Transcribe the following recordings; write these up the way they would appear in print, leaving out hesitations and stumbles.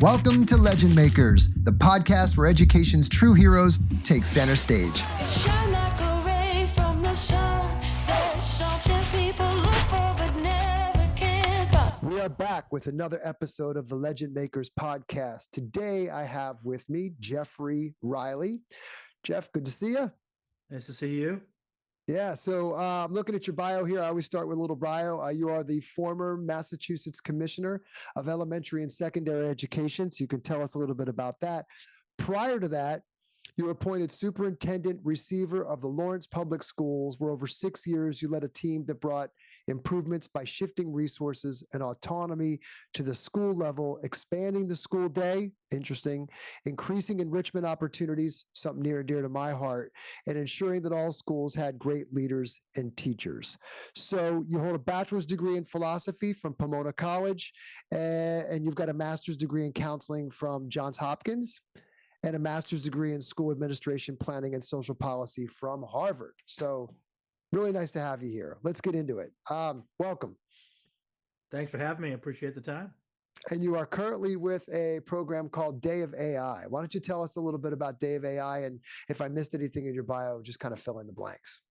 Welcome to Legend Makers, the podcast where education's true heroes take center stage. Shine like a ray from the sun. There's something people look for but never can find. We are back with another episode of the Legend Makers podcast. Today I have with me Jeffrey Riley. Jeff, good to see you. Nice to see you. Yeah, so I'm looking at your bio here. I always start with a little bio. You are the former Massachusetts Commissioner of Elementary and Secondary Education, so you can tell us a little bit about that. Prior to that, you were appointed Superintendent Receiver of the Lawrence Public Schools, where over 6 years you led a team that brought improvements by shifting resources and autonomy to the school level, expanding the school day, interesting, increasing enrichment opportunities, something near and dear to my heart, and ensuring that all schools had great leaders and teachers. So you hold a bachelor's degree in philosophy from Pomona College, and you've got a master's degree in counseling from Johns Hopkins, and a master's degree in school administration, planning, and social policy from Harvard. So really nice to have you here. Let's get into it. Welcome. Thanks for having me. I appreciate the time. And you are currently with a program called Day of AI. Why don't you tell us a little bit about Day of AI? And if I missed anything in your bio, just kind of fill in the blanks.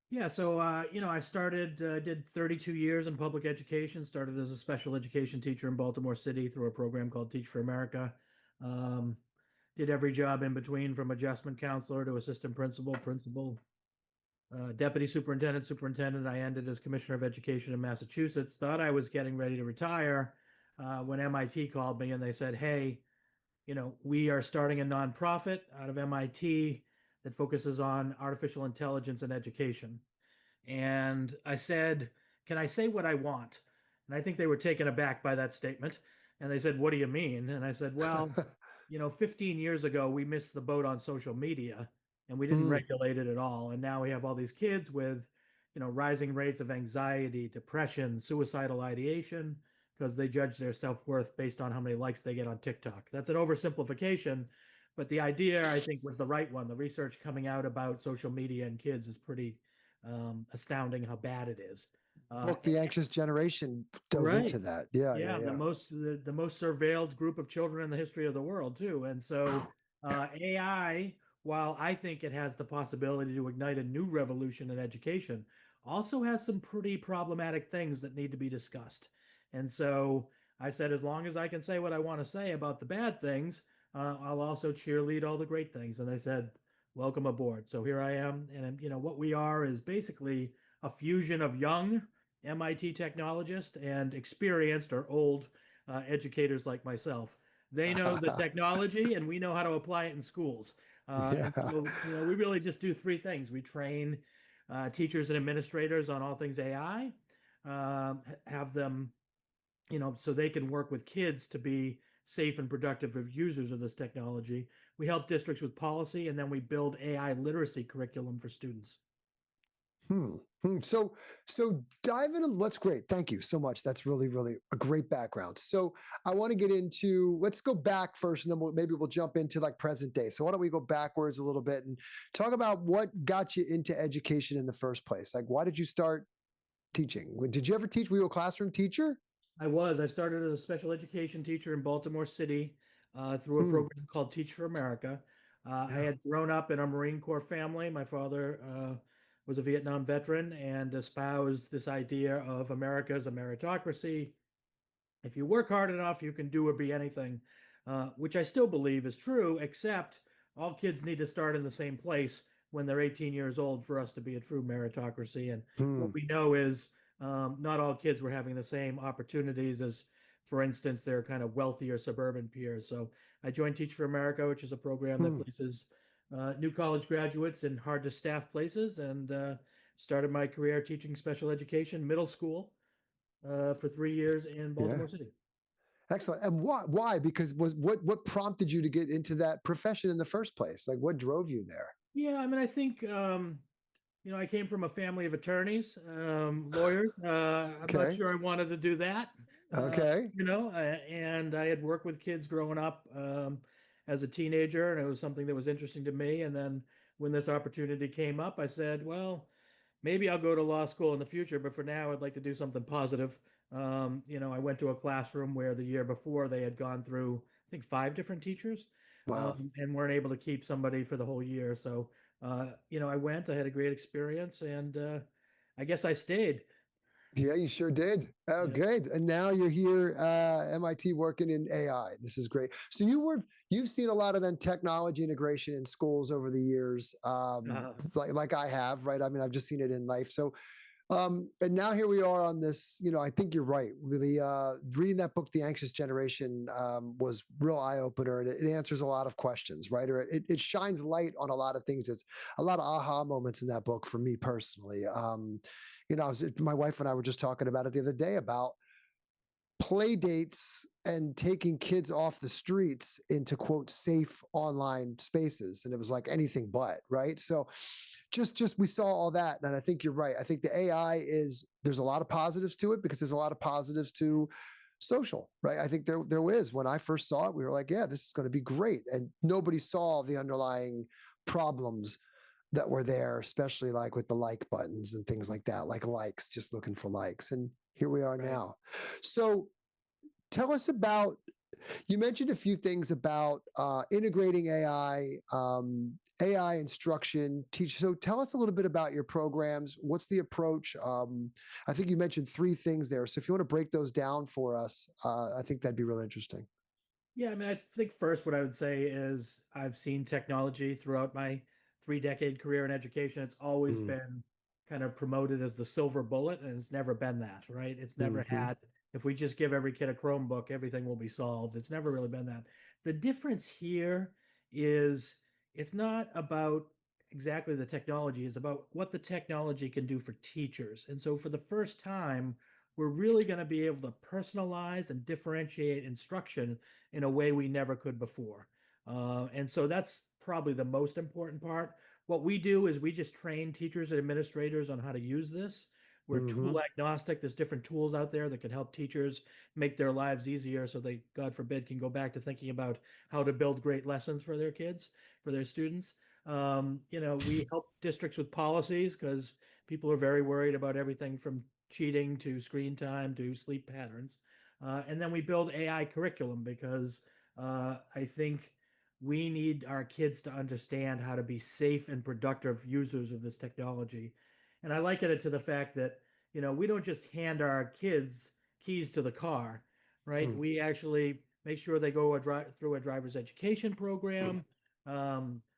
Yeah, so I started, did 32 years in public education. Started as a special education teacher in Baltimore City through a program called Teach for America. Did every job in between, from adjustment counselor to assistant principal, deputy superintendent, superintendent. I ended as commissioner of education in Massachusetts. Thought I was getting ready to retire when MIT called me and they said, hey, we are starting a nonprofit out of MIT that focuses on artificial intelligence and education. And I said, can I say what I want? And I think they were taken aback by that statement. And they said, what do you mean? And I said, well, 15 years ago, we missed the boat on social media and we didn't regulate it at all. And now we have all these kids with, rising rates of anxiety, depression, suicidal ideation, because they judge their self-worth based on how many likes they get on TikTok. That's an oversimplification, but the idea, I think, was the right one. The research coming out about social media and kids is pretty astounding how bad it is. Book The Anxious Generation dove Right. into that. Yeah. The most surveilled group of children in the history of the world too. And so AI, while I think it has the possibility to ignite a new revolution in education, also has some pretty problematic things that need to be discussed. And so I said, as long as I can say what I want to say about the bad things, I'll also cheerlead all the great things. And they said, welcome aboard. So here I am. And what we are is basically a fusion of young MIT technologists and experienced or old educators like myself. They know the technology and we know how to apply it in schools. And so, we really just do three things. We train teachers and administrators on all things AI, have them, so they can work with kids to be safe and productive users of this technology. We help districts with policy, and then we build AI literacy curriculum for students. So dive in. That's great. Thank you so much. That's really, really a great background. So I want to get into, let's go back first, and then maybe we'll jump into like present day. So why don't we go backwards a little bit and talk about what got you into education in the first place? Like, why did you start teaching? Did you ever teach? Were you a classroom teacher? I was. I started as a special education teacher in Baltimore City through a program called Teach for America. I had grown up in a Marine Corps family. My father was a Vietnam veteran and espoused this idea of America as a meritocracy. If you work hard enough, you can do or be anything, which I still believe is true, except all kids need to start in the same place when they're 18 years old for us to be a true meritocracy. And what we know is not all kids were having the same opportunities as, for instance, their kind of wealthier suburban peers. So I joined Teach for America, which is a program that places new college graduates in hard to staff places, and started my career teaching special education middle school for 3 years in Baltimore City. Excellent. And why? Because what prompted you to get into that profession in the first place? Like, what drove you there? Yeah, I mean, I think I came from a family of attorneys, lawyers. I'm not Okay. sure I wanted to do that. Okay. And I had worked with kids growing up as a teenager, and it was something that was interesting to me. And then when this opportunity came up, I said, well, maybe I'll go to law school in the future, but for now, I'd like to do something positive. I went to a classroom where the year before they had gone through think 5 different teachers, Wow. and weren't able to keep somebody for the whole year. So, I went, I had a great experience, and I guess I stayed. Yeah, you sure did. Oh, Yeah. great. And now you're here, MIT, working in AI. This is great. So you've seen a lot of then technology integration in schools over the years, Uh, like I have, right? I mean, I've just seen it in life. So and now here we are on this. I think you're right. Really, reading that book, The Anxious Generation, was real eye opener, and it answers a lot of questions, right? Or it shines light on a lot of things. It's a lot of aha moments in that book for me personally. My wife and I were just talking about it the other day about play dates and taking kids off the streets into quote safe online spaces, and it was like anything but, right? So just we saw all that, and I think you're right. I think the AI is, there's a lot of positives to it because there's a lot of positives to social, right? I think there is. When I first saw it, we were like, yeah, this is going to be great, and nobody saw the underlying problems that were there, especially like with the like buttons and things like that, like likes, just looking for likes. And here we are right. now. So tell us about, you mentioned a few things about integrating AI, AI instruction, teach. So tell us a little bit about your programs. What's the approach? I think you mentioned 3 things there. So if you want to break those down for us, I think that'd be really interesting. Yeah, I mean, I think first what I would say is I've seen technology throughout my 3-decade career in education. It's always Mm, been kind of promoted as the silver bullet, and it's never been that, right? It's never hmm had, if we just give every kid a Chromebook, everything will be solved. It's never really been that. The difference here is it's not about exactly the technology, it's about what the technology can do for teachers. And so for the first time, we're really going to be able to personalize and differentiate instruction in a way we never could before. And so that's probably the most important part. What we do is we just train teachers and administrators on how to use this. We're hmm tool agnostic. There's different tools out there that can help teachers make their lives easier so they, God forbid, can go back to thinking about how to build great lessons for their kids, for their students. We help districts with policies because people are very worried about everything from cheating to screen time to sleep patterns. And then we build AI curriculum because I think we need our kids to understand how to be safe and productive users of this technology. And I liken it to the fact that, we don't just hand our kids keys to the car, right? We actually make sure they go through a driver's education program.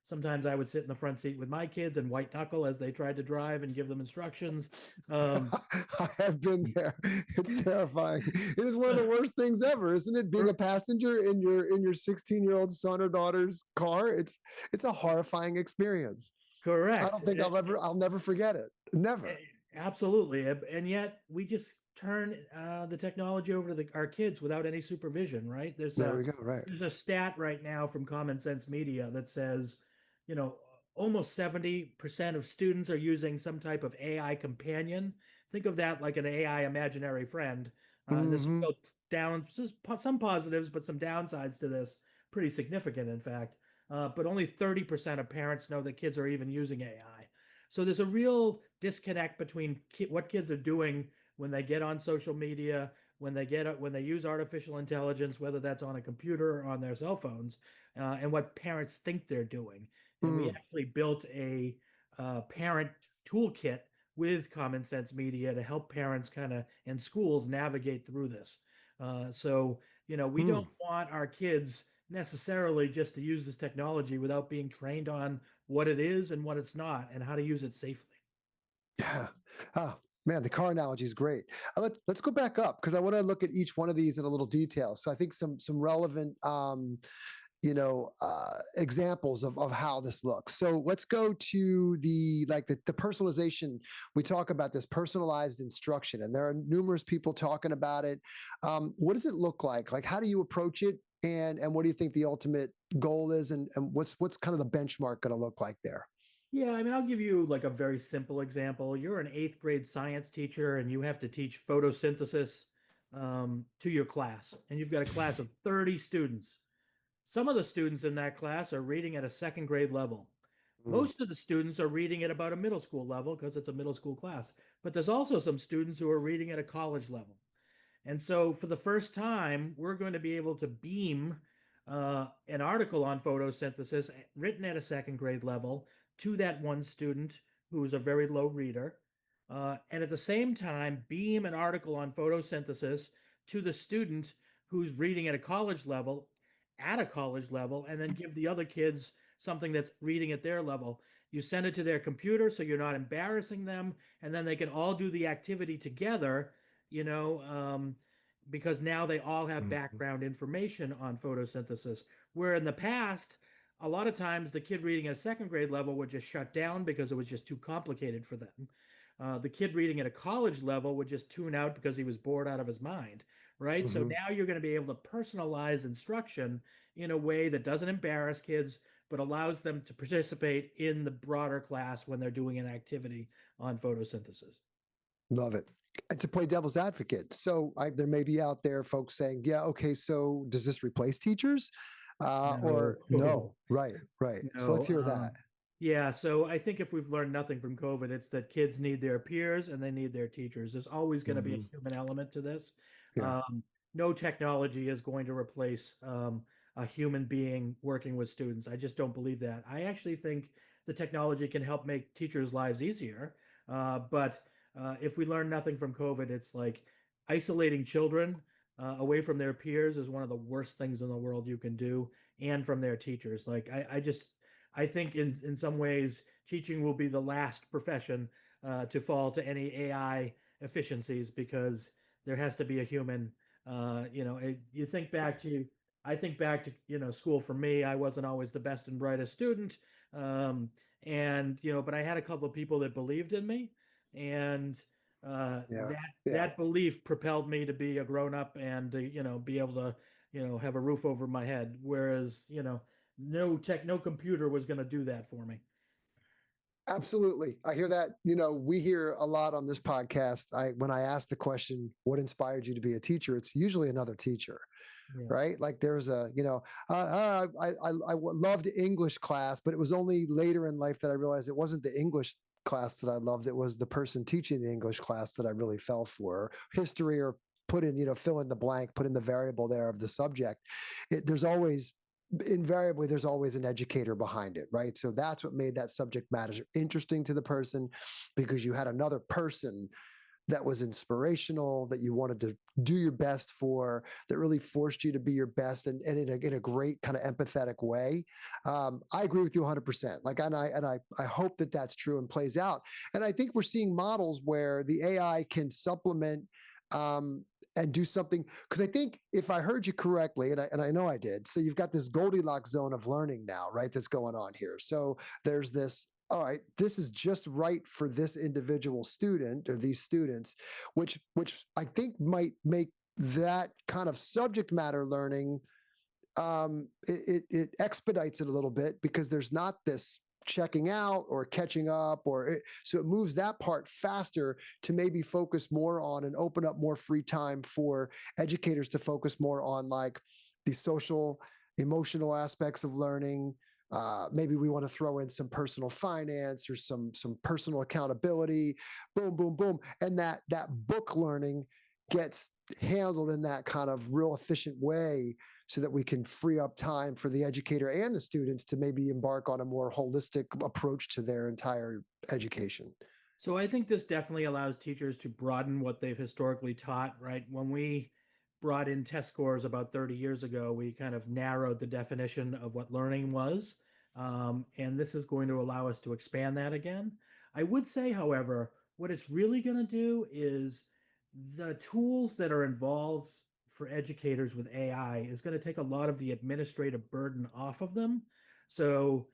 Sometimes I would sit in the front seat with my kids and white knuckle as they tried to drive and give them instructions. Um, I have been there. It's terrifying. It is one of so, the worst things ever, isn't it? Being a passenger in your 16-year-old son or daughter's car. It's a horrifying experience. I correct. don't think I'll never forget it. Never. Absolutely. And yet we just turn the technology over to our kids without any supervision, right? There we go. Right. There's a stat right now from Common Sense Media that says, you know, almost 70% of students are using some type of AI companion. Think of that like an AI imaginary friend. This hmm will go down some positives, but some downsides to this, pretty significant, in fact. But only 30% of parents know that kids are even using AI. So there's a real disconnect between what kids are doing when they get on social media, when they use artificial intelligence, whether that's on a computer or on their cell phones, and what parents think they're doing. And we Mm. actually built a parent toolkit with Common Sense Media to help parents kind of and schools navigate through this. We don't Mm. want our kids necessarily just to use this technology without being trained on what it is and what it's not and how to use it safely. Yeah. Oh, man, the car analogy is great. Let's go back up because I want to look at each one of these in a little detail. So I think some relevant examples of how this looks. So let's go to the personalization. We talk about this personalized instruction, and there are numerous people talking about it. What does it look like? Like, how do you approach it? And what do you think the ultimate goal is? And what's kind of the benchmark going to look like there? Yeah, I mean, I'll give you like a very simple example. You're an eighth grade science teacher and you have to teach photosynthesis to your class, and you've got a class of 30 students. Some of the students in that class are reading at a second grade level. Mm, Most of the students are reading at about a middle school level because it's a middle school class. But there's also some students who are reading at a college level. And so for the first time, we're going to be able to beam an article on photosynthesis written at a second grade level to that one student who's a very low reader, and at the same time beam an article on photosynthesis to the student who's reading at a college level, and then give the other kids something that's reading at their level. You send it to their computer so you're not embarrassing them, and then they can all do the activity together, you know, because now they all have Mhm. background information on photosynthesis. Where in the past, a lot of times the kid reading at a second grade level would just shut down because it was just too complicated for them. The kid reading at a college level would just tune out because he was bored out of his mind, right? So Mhm. now you're going to be able to personalize instruction in a way that doesn't embarrass kids, but allows them to participate in the broader class when they're doing an activity on photosynthesis. Love it. And to play devil's advocate, so there may be out there folks saying, "Yeah, okay, so does this replace teachers?" No, Or no? Right, right. So let's no. hear that. Yeah, so I think if we've learned nothing from COVID, it's that kids need their peers and they need their teachers. There's always going to be a Mhm. human element to this. Yeah, Um, no technology is going to replace a human being working with students. I just don't believe that. I actually think the technology can help make teachers' lives easier. But if we learn nothing from COVID, it's like isolating children away from their peers is one of the worst things in the world you can do, and from their teachers. I think in some ways teaching will be the last profession to fall to any AI efficiencies, because there has to be a human. You think back to, I think back to, school. For me, I wasn't always the best and brightest student, um, and but I had a couple of people that believed in me, and yeah, yeah. that belief propelled me to be a grown up and to, be able to, have a roof over my head. Whereas, no computer was going to do that for me. Absolutely. I hear that. We hear a lot on this podcast. When I ask the question, what inspired you to be a teacher? It's usually another teacher, Yeah. right? Like there's I loved English class, but it was only later in life that I realized it wasn't the English class that I loved. It was the person teaching the English class that I really fell for. History, or put in, fill in the blank, put in the variable there of the subject. There's always, invariably, there's always an educator behind it, right? So that's what made that subject matter interesting to the person, because you had another person that was inspirational, that you wanted to do your best for, that really forced you to be your best, and in a great kind of empathetic way. I agree with you 100%. Like, and I hope that that's true and plays out. And I think we're seeing models where the AI can supplement um, and do something. Because I think, if I heard you correctly, and I know I did, so you've got this Goldilocks zone of learning now, right? That's going on here. So there's this, all right, this is just right for this individual student or these students, which I think might make that kind of subject matter learning, it expedites it a little bit, because there's not this checking out or catching up, so it moves that part faster to maybe focus more on and open up more free time for educators to focus more on, like, the social, emotional aspects of learning. Maybe we want to throw in some personal finance or some personal accountability. Boom, boom, boom, and that book learning gets handled in that kind of real efficient way, so that we can free up time for the educator and the students to maybe embark on a more holistic approach to their entire education. So I think this definitely allows teachers to broaden what they've historically taught, right? When we brought in test scores about 30 years ago, we kind of narrowed the definition of what learning was. And this is going to allow us to expand that again. I would say, however, what it's really going to do is the tools that are involved for educators with AI is going to take a lot of the administrative burden off of them. So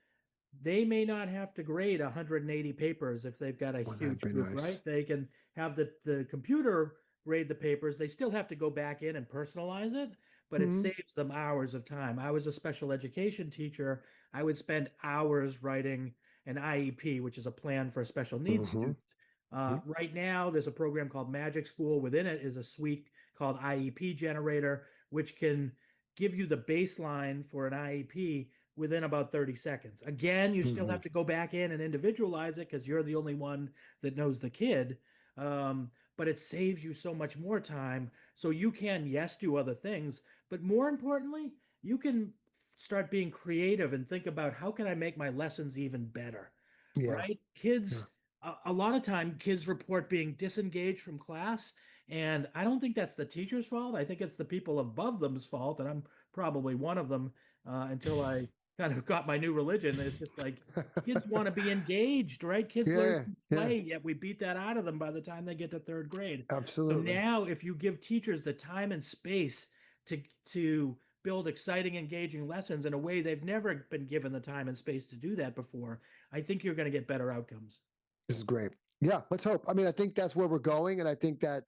they may not have to grade 180 papers if they've got a Well, that'd huge be group, nice. right? They can have the computer grade the papers. They still have to go back in and personalize it, but it Mm-hmm. saves them hours of time. I was a special education teacher. I would spend hours writing an IEP, which is a plan for a special needs Mm-hmm. student. Right now, there's a program called Magic School. Within it is a suite called IEP Generator, which can give you the baseline for an IEP within about 30 seconds. Again, you still Mm-hmm. have to go back in and individualize it because you're the only one that knows the kid. But it saves you so much more time. So you can, yes, do other things, but more importantly, you can start being creative and think about how can I make my lessons even better, Yeah. right? Yeah. A lot of time, kids report being disengaged from class, and I don't think that's the teacher's fault. I think it's the people above them's fault, and I'm probably one of them until I kind of got my new religion. It's just like kids want to be engaged, right? Kids learn Yeah. to Yeah. play, yet we beat that out of them by the time they get to third grade. So Absolutely. now, if you give teachers the time and space to build exciting, engaging lessons in a way they've never been given the time and space to do that before, I think you're going to get better outcomes. This is great. Yeah, let's hope. I mean, I think that's where we're going, and I think that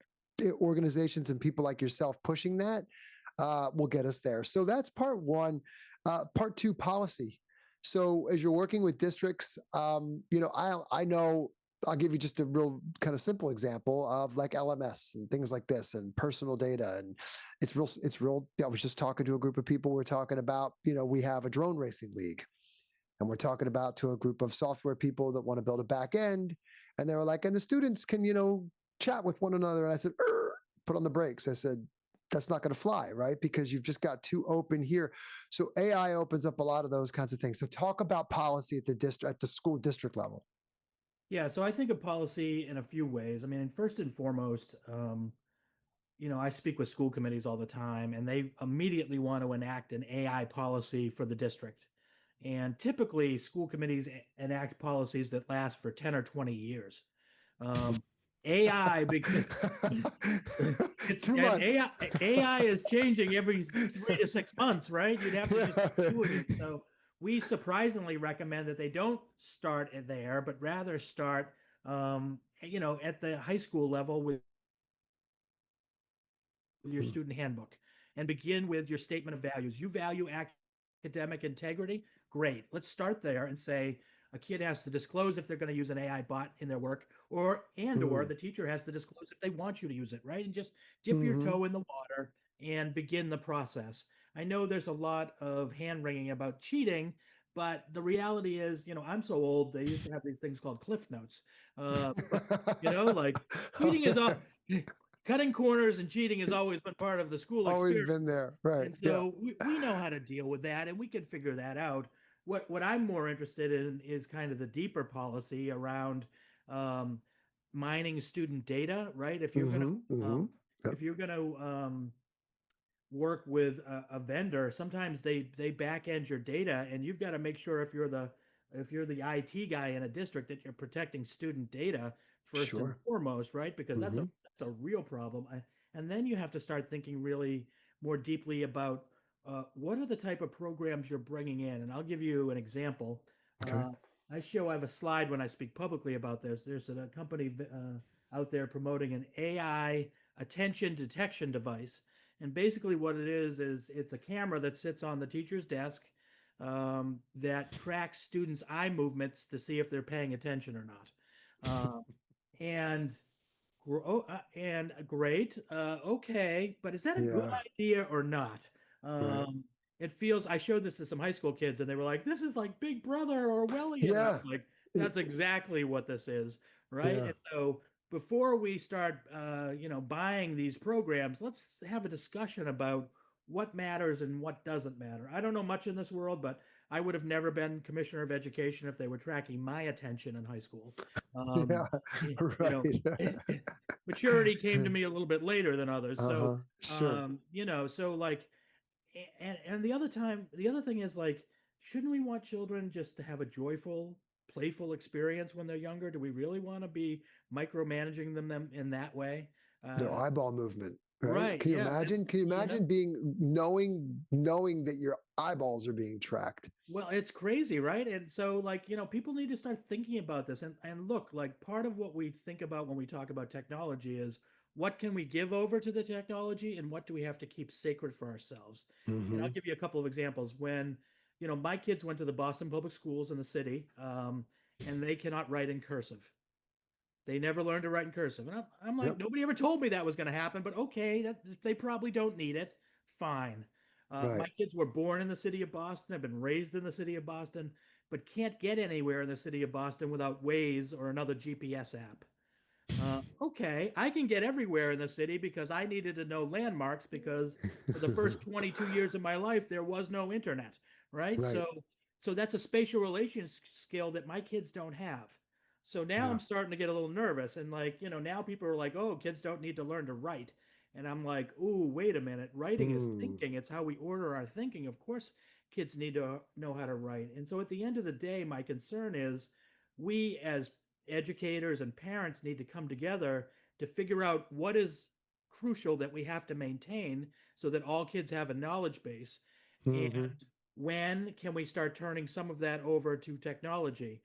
organizations and people like yourself pushing that will get us there. So that's part one. Part two, policy. So as you're working with districts, I know I'll give you just a real kind of simple example of like LMS and things like this and personal data. And it's real. I was just talking to a group of people. We're talking about, we have a drone racing league, and we're talking about to a group of software people that want to build a back end. And they were like, and the students can, chat with one another. And I said, put on the brakes. I said, that's not going to fly, right? Because you've just got too open here. So AI opens up a lot of those kinds of things. So talk about policy at the school district level. Yeah, so I think of policy in a few ways. I mean, first and foremost, I speak with school committees all the time, and they immediately want to enact an AI policy for the district. And typically, school committees enact policies that last for 10 or 20 years. Um, AI, because it's Two and months. AI is changing every 3 to 6 months, right? You'd have to just Yeah. keep doing it. So we surprisingly recommend that they don't start it there, but rather start, at the high school level with your student handbook and begin with your statement of values. You value academic integrity? Great. Let's start there and say a kid has to disclose if they're going to use an AI bot in their work, or Mm. the teacher has to disclose if they want you to use it, right? And just dip your Hmm. toe in the water and begin the process. I know there's a lot of hand wringing about cheating, but the reality is, I'm so old, they used to have these things called cliff notes. But like cheating is all cutting corners and cheating has always been part of the school Always experience. been there. Right. And Yeah. so we know how to deal with that and we can figure that out. What I'm more interested in is kind of the deeper policy around um, mining student data, right? Hmm. Hmm. Yep. If you're going to work with a vendor, sometimes they back end your data, and you've got to make sure if you're the IT guy in a district that you're protecting student data first and Sure. foremost, right? Because Hmm. that's a real problem. And then you have to start thinking really more deeply about what are the type of programs you're bringing in. And I'll give you an example. Okay. Uh, I have a slide when I speak publicly about this. There's a company out there promoting an AI attention detection device, and basically, what it is it's a camera that sits on the teacher's desk that tracks students' eye movements to see if they're paying attention or not. Uh, and great. Okay, but is that a good Yeah. idea or not? Right. It feels. I showed this to some high school kids, and they were like, "This is like Big Brother or Orwellian." I Yeah. was like, y- "That's exactly what this is, right?" Yeah. And so before we start, buying these programs, let's have a discussion about what matters and what doesn't matter. I don't know much in this world, but I would have never been commissioner of education if they were tracking my attention in high school. Um, Yeah. you know, Right. maturity came to me a little bit later than others. So, Uh-huh. Sure. so like, and the other thing is like, shouldn't we want children just to have a joyful, playful experience when they're younger? Do we really want to be micromanaging them in that way? Their Uh, eyeball movement, right? right. Can you Yeah. imagine? Can you imagine being knowing that your eyeballs are being tracked? Well, it's crazy, right? And so, like, people need to start thinking about this. And look, like, part of what we think about when we talk about technology is what can we give over to the technology and what do we have to keep sacred for ourselves? And I'll Hmm. give you a couple of examples. When, my kids went to the Boston Public Schools in the city, and they cannot write in cursive. They never learned to write in cursive. And I'm like, Yep. nobody ever told me that was going to happen, but okay, that they probably don't need it. Fine. My Right. kids were born in the city of Boston, have been raised in the city of Boston, but can't get anywhere in the city of Boston without Waze or another GPS app. Okay, I can get everywhere in the city because I needed to know landmarks because for the first 22 years of my life there was no internet, right? Right. So that's a spatial relations skill that my kids don't have. So now Yeah. I'm starting to get a little nervous and like, now people are like, "Oh, kids don't need to learn to write." And I'm like, "Ooh, wait a minute. Writing is Mm. thinking. It's how we order our thinking. Of course, kids need to know how to write." And so at the end of the day, my concern is we as educators and parents need to come together to figure out what is crucial that we have to maintain so that all kids have a knowledge base, and Hmm. when can we start turning some of that over to technology,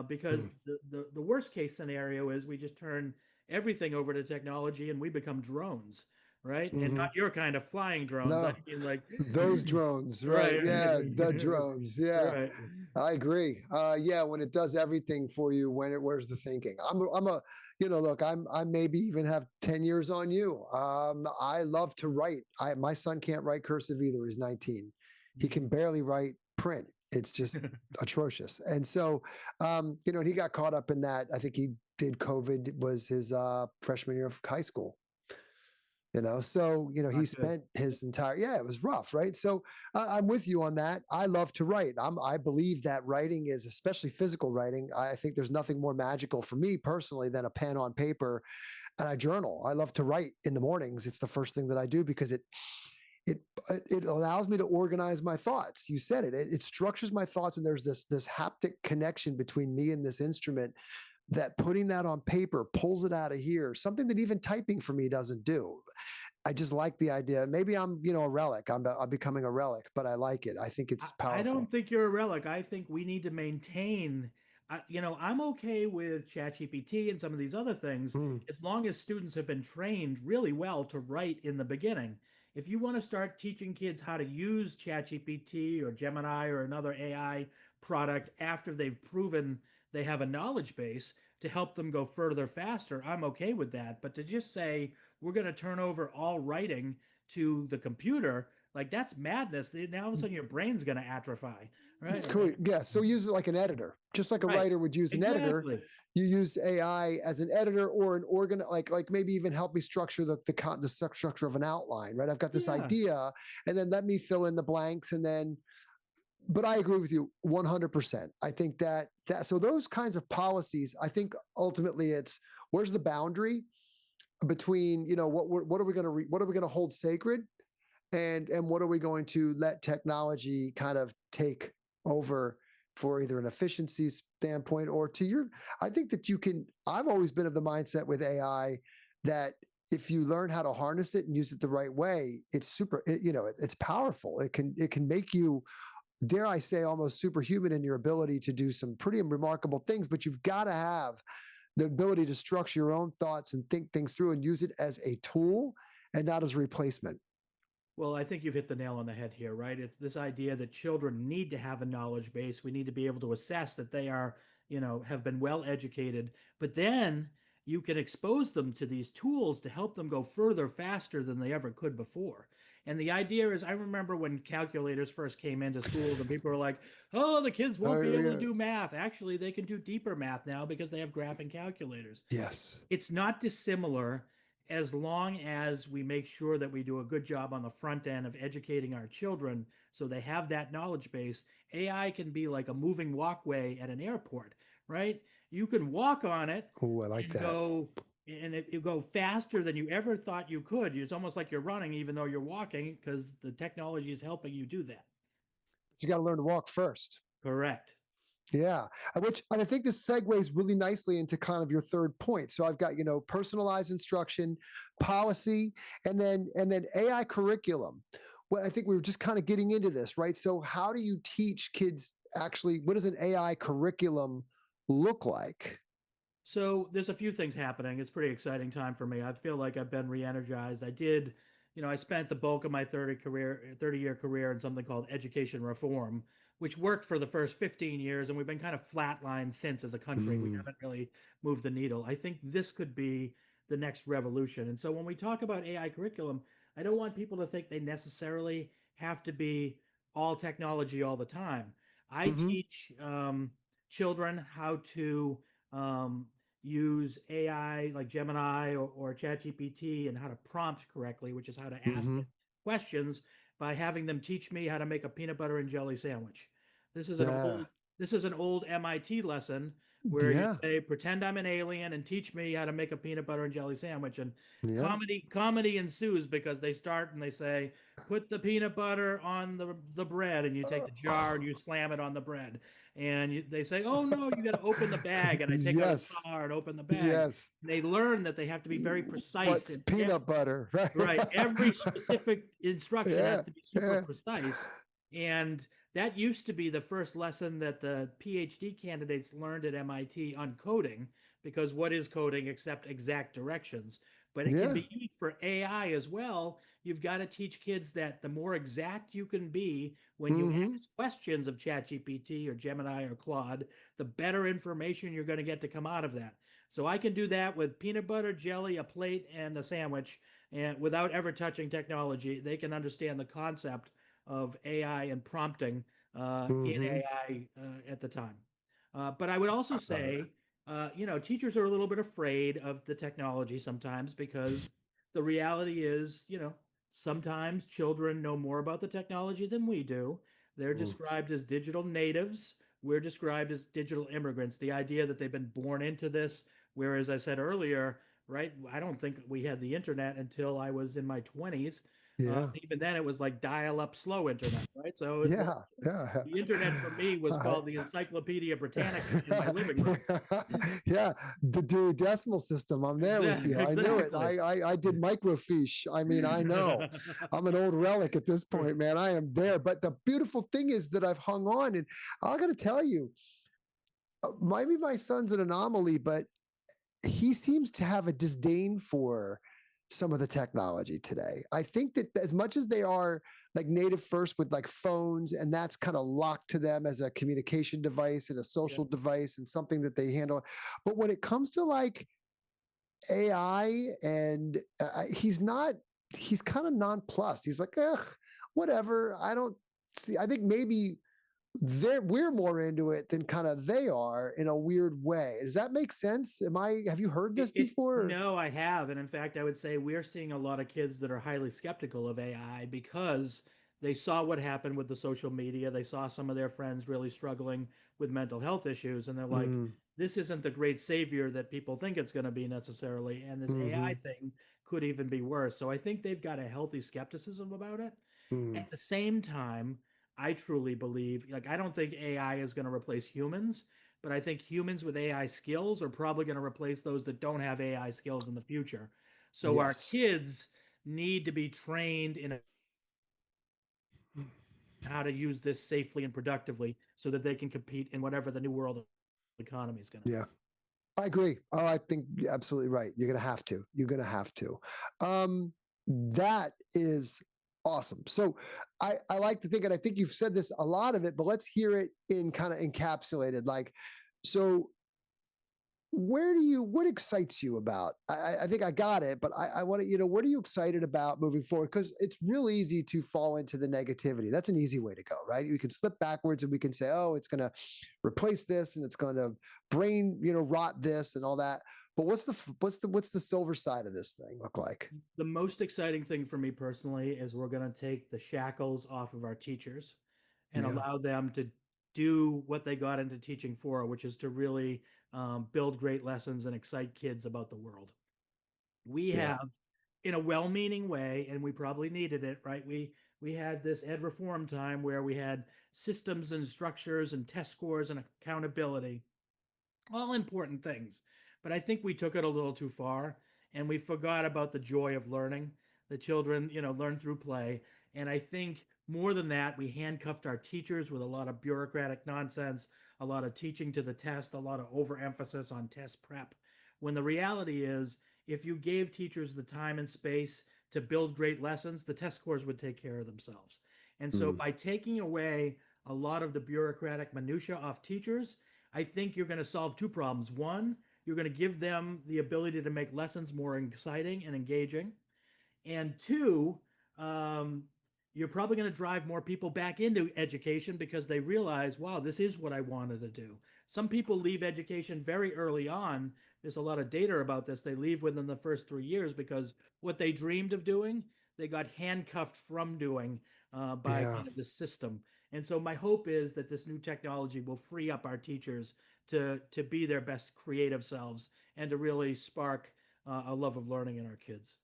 because Mm. the worst case scenario is we just turn everything over to technology and we become drones, right? And Hmm. not your kind of flying drones. I No, mean like those drones, right? right, Yeah, the drones. Yeah, right. I agree. Yeah, when it does everything for you, where's the thinking? Look, I maybe even have 10 years on you. I love to write. My son can't write cursive either. He's 19. He can barely write print. It's just atrocious. And so, and he got caught up in that. I think he did. COVID was his freshman year of high school. So he Not good. spent his entire, yeah, it was rough, right? So I'm with you on that. I love to write. I believe that writing is, especially physical writing, I think there's nothing more magical for me personally than a pen on paper and I journal. I love to write in the mornings. It's the first thing that I do because it it allows me to organize my thoughts. You said it structures my thoughts, and there's this haptic connection between me and this instrument that putting that on paper pulls it out of here, something that even typing for me doesn't do. I just like the idea. Maybe I'm, a relic. I'm becoming a relic, but I like it. I think I, it's I powerful. don't think you're a relic. I think we need to maintain. I'm okay with ChatGPT and some of these other things Mm. as long as students have been trained really well to write in the beginning. If you want to start teaching kids how to use ChatGPT or Gemini or another AI product after they've proven they have a knowledge base to help them go further faster, I'm okay with that. But to just say we're going to turn over all writing to the computer, like that's madness. Now all of a sudden your brain's going to atrophy, right? Cool. Yeah. So use it like an editor, just like a Right. writer would use an editor. Exactly. You use AI as an editor or an organ, like maybe even help me structure the structure of an outline. Right. I've got this Yeah. idea, and then let me fill in the blanks, and then. But I agree with you 100%. I think that so those kinds of policies. I think ultimately it's where's the boundary between what are we going to what are we going to hold sacred and what are we going to let technology kind of take over for either an efficiency standpoint or to your. I think that I've always been of the mindset with AI that if you learn how to harness it and use it the right way, it's it's powerful. It can make you, dare I say, almost superhuman in your ability to do some pretty remarkable things, but you've got to have the ability to structure your own thoughts and think things through and use it as a tool and not as a replacement. Well, I think you've hit the nail on the head here, right? It's this idea that children need to have a knowledge base. We need to be able to assess that they are, have been well educated. But then you can expose them to these tools to help them go further faster than they ever could before. And the idea is, I remember when calculators first came into schools and people were like, oh, the kids won't be able to Yeah. do math. Actually, they can do deeper math now because they have graphing calculators. Yes. It's not dissimilar as long as we make sure that we do a good job on the front end of educating our children so they have that knowledge base. AI can be like a moving walkway at an airport, right? You can walk on it Oh, I like and that. go and you go faster than you ever thought you could. It's almost like you're running even though you're walking because the technology is helping you do that. You got to learn to walk first. Correct. Yeah, and I think this segues really nicely into kind of your third point. So I've got personalized instruction, policy, and then AI curriculum. Well, I think we were just kind of getting into this, right? So how do you teach kids actually? What does an AI curriculum look like? So there's a few things happening. It's a pretty exciting time for me. I feel like I've been re-energized. I spent the bulk of my 30-year career in something called education reform, which worked for the first 15 years, and we've been kind of flatlined since as a country. We Mm. haven't really moved the needle. I think this could be the next revolution. And so when we talk about AI curriculum, I don't want people to think they necessarily have to be all technology all the time. I Hmm. teach children how to um, use AI like Gemini or ChatGPT and how to prompt correctly, which is how to ask Hmm. it questions, by having them teach me how to make a peanut butter and jelly sandwich. This is an Yeah. old this is an old MIT lesson where you Yeah. say, pretend I'm an alien and teach me how to make a peanut butter and jelly sandwich. And Yeah. comedy ensues because they start and they say, put the peanut butter on the bread, and you take the jar and you slam it on the bread. And they say, oh no, you got to open the bag. And I take out a Yes. jar and open the bag. Yes. And they learn that they have to be very precise What's in peanut butter? right. Right. Every specific instruction has Yeah. to be super Yeah. precise. And that used to be the first lesson that the PhD candidates learned at MIT on coding, because what is coding except exact directions? But it can Yeah. be used for AI as well. You've got to teach kids that the more exact you can be when you Hmm. ask questions of ChatGPT or Gemini or Claude, the better information you're going to get to come out of that. So I can do that with peanut butter, jelly, a plate, and a sandwich, and without ever touching technology. They can understand the concept of AI and prompting in Hmm. AI at the time. But I would also say, teachers are a little bit afraid of the technology sometimes, because the reality is, sometimes children know more about the technology than we do. They're Mm. described as digital natives. We're described as digital immigrants. The idea that they've been born into this, whereas I said earlier, right? I don't think we had the internet until I was in my 20s. Yeah. Even then, it was like dial-up slow internet, right? So it's like Yeah. Yeah. the internet for me was I, called the Encyclopedia Britannica in my living room. yeah, the Dewey Decimal System. I'm there with you. I knew it. Exactly. I did microfiche. I mean, I know. I'm an old relic at this point, man. I am there. But the beautiful thing is that I've hung on, and I got to tell you, maybe my son's an anomaly, but he seems to have a disdain for some of the technology today. I think that as much as they are like native first with like phones, and that's kind of locked to them as a communication device and a Yeah. social device and something that they handle. But when it comes to like AI, and he's not, he's kind of nonplussed. He's like, ugh, whatever. I don't see. I think maybe we're more into it than kind of they are in a weird way. Does that make sense? Have you heard this before? No, I have. And in fact, I would say we're seeing a lot of kids that are highly skeptical of AI because they saw what happened with the social media. They saw some of their friends really struggling with mental health issues, and they're like, Mm, this isn't the great savior that people think it's going to be necessarily. And this AI hmm. thing could even be worse. So I think they've got a healthy skepticism about it. Mm, At the same time, I truly believe, like, I don't think AI is going to replace humans, but I think humans with AI skills are probably going to replace those that don't have AI skills in the future. So our yes. kids need to be trained in how to use this safely and productively so that they can compete in whatever the new world economy is going to Yeah. be. I agree. Oh, I think you're absolutely right. You're gonna have to. You're gonna have to. That is awesome. So I like to think, and I think you've said this a lot of it, but let's hear it in kind of encapsulated. Like, so what excites you about? I think I got it, but I want to, what are you excited about moving forward? Because it's real easy to fall into the negativity. That's an easy way to go, right? We can slip backwards and we can say, oh, it's going to replace this and it's going to brain, rot this and all that. But what's the silver side of this thing look like? The most exciting thing for me personally is we're going to take the shackles off of our teachers and Yeah. allow them to do what they got into teaching for, which is to really build great lessons and excite kids about the world. We Yeah. have, in a well-meaning way, and we probably needed it, right? We had this ed reform time where we had systems and structures and test scores and accountability, all important things. But I think we took it a little too far, and we forgot about the joy of learning. The children, learn through play. And I think more than that, we handcuffed our teachers with a lot of bureaucratic nonsense, a lot of teaching to the test, a lot of overemphasis on test prep. When the reality is, if you gave teachers the time and space to build great lessons, the test scores would take care of themselves. And so Mm, by taking away a lot of the bureaucratic minutia off teachers, I think you're going to solve two problems. One, you're going to give them the ability to make lessons more exciting and engaging. And two, um, you're probably going to drive more people back into education because they realize, wow, this is what I wanted to do. Some people leave education very early on. There's a lot of data about this. They leave within the first 3 years because what they dreamed of doing, they got handcuffed from doing by Yeah. kind of the system. And so my hope is that this new technology will free up our teachers to be their best creative selves and to really spark a love of learning in our kids.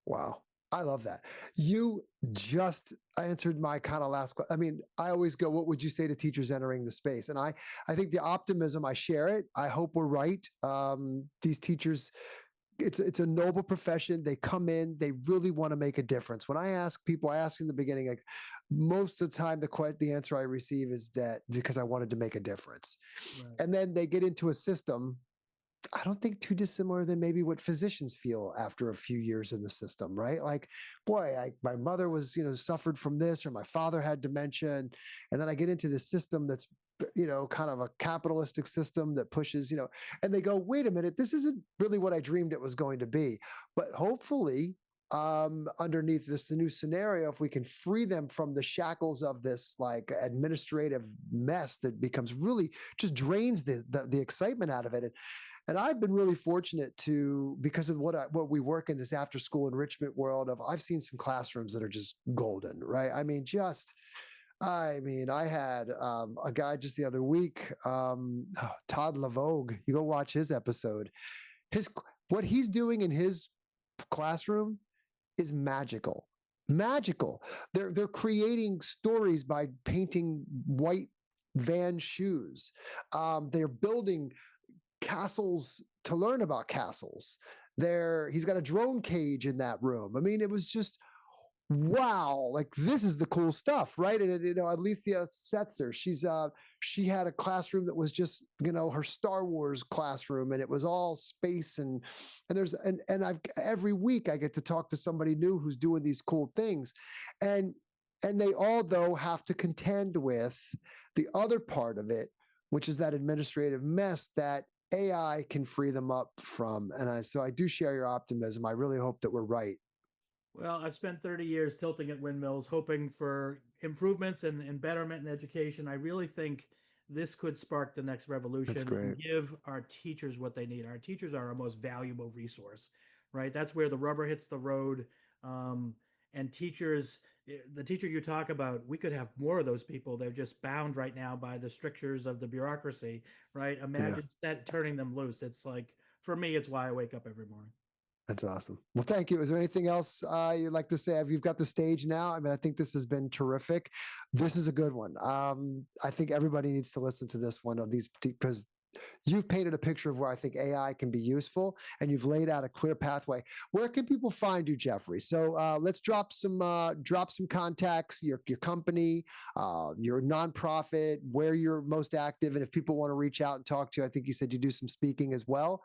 Wow. I love that. You just answered my kind of last question. I mean, I always go, what would you say to teachers entering the space? And I think the optimism, I share it. I hope we're right. These teachers, it's a noble profession. They come in, they really want to make a difference. When I ask people, I ask in the beginning, like most of the time, the answer I receive is that because I wanted to make a difference. Right. And then they get into a system, I don't think too dissimilar than maybe what physicians feel after a few years in the system, right? Like, boy, my mother was, suffered from this, or my father had dementia, and then I get into this system that's, kind of a capitalistic system that pushes, and they go, wait a minute, this isn't really what I dreamed it was going to be. But hopefully, underneath this new scenario, if we can free them from the shackles of this like administrative mess that becomes really just drains the excitement out of it. And I've been really fortunate because of what we work in this after school enrichment world of, I've seen some classrooms that are just golden, right? I had a guy just the other week, Todd LaVogue. You go watch his episode. What he's doing in his classroom is magical. Magical. They're creating stories by painting white van shoes. They're building castles to learn about castles. He's got a drone cage in that room. I mean, it was just wow, like this is the cool stuff, right? And Alethea Setzer, she had a classroom that was just her Star Wars classroom, and it was all space and I've every week I get to talk to somebody new who's doing these cool things, and they all though have to contend with the other part of it, which is that administrative mess that AI can free them up from. And so I do share your optimism. I really hope that we're right. Well, I've spent 30 years tilting at windmills, hoping for improvements and betterment in education. I really think this could spark the next That's revolution great. and give our teachers what they need. Our teachers are our most valuable resource, right? That's where the rubber hits the road. And teachers, the teacher you talk about, we could have more of those people. They're just bound right now by the strictures of the bureaucracy, right? Yeah, Imagine that turning them loose. It's like, for me, it's why I wake up every morning. that's awesome. Well, thank you. Is there anything else you'd like to say? You've got the stage now. I mean, I think this has been terrific. This is a good one. I think everybody needs to listen to this one of these because you've painted a picture of where I think AI can be useful, and you've laid out a clear pathway. Where can people find you, Jeffrey? So let's drop some contacts, your company, your nonprofit, where you're most active, and if people want to reach out and talk to you. I think you said you do some speaking as well.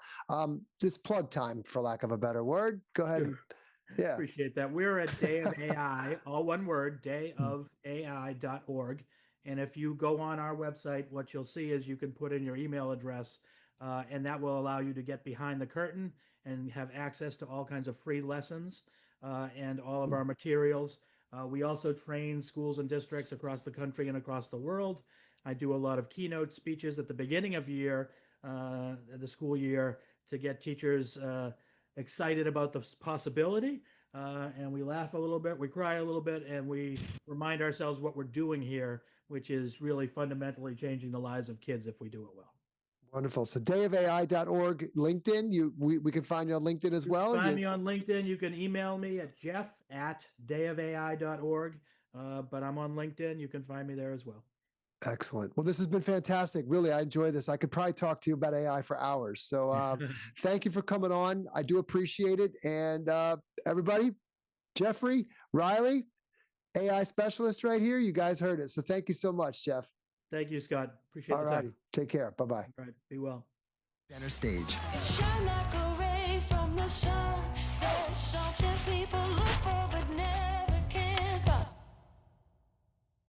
Just plug time, for lack of a better word. Go ahead. Sure. Yeah. Appreciate that. We're at Day of AI, all one word, dayofai.org. And if you go on our website, what you'll see is you can put in your email address, and that will allow you to get behind the curtain and have access to all kinds of free lessons and all of our materials. We also train schools and districts across the country and across the world. I do a lot of keynote speeches at the beginning of the school year, to get teachers excited about the possibility. And we laugh a little bit, we cry a little bit, and we remind ourselves what we're doing here, which is really fundamentally changing the lives of kids if we do it well. Wonderful. So dayofai.org, LinkedIn, we can find you on LinkedIn as well. Find me on LinkedIn. You can email me at jeff@dayofai.org. But I'm on LinkedIn. You can find me there as well. Excellent. Well, this has been fantastic. Really, I enjoy this. I could probably talk to you about AI for hours. So thank you for coming on. I do appreciate it. And everybody, Jeffrey, Riley, AI specialist right here. You guys heard it. So thank you so much, Jeff. Thank you, Scott. Appreciate All the righty. time. Take care. Bye-bye. All right. Be well. Center stage. Shine like a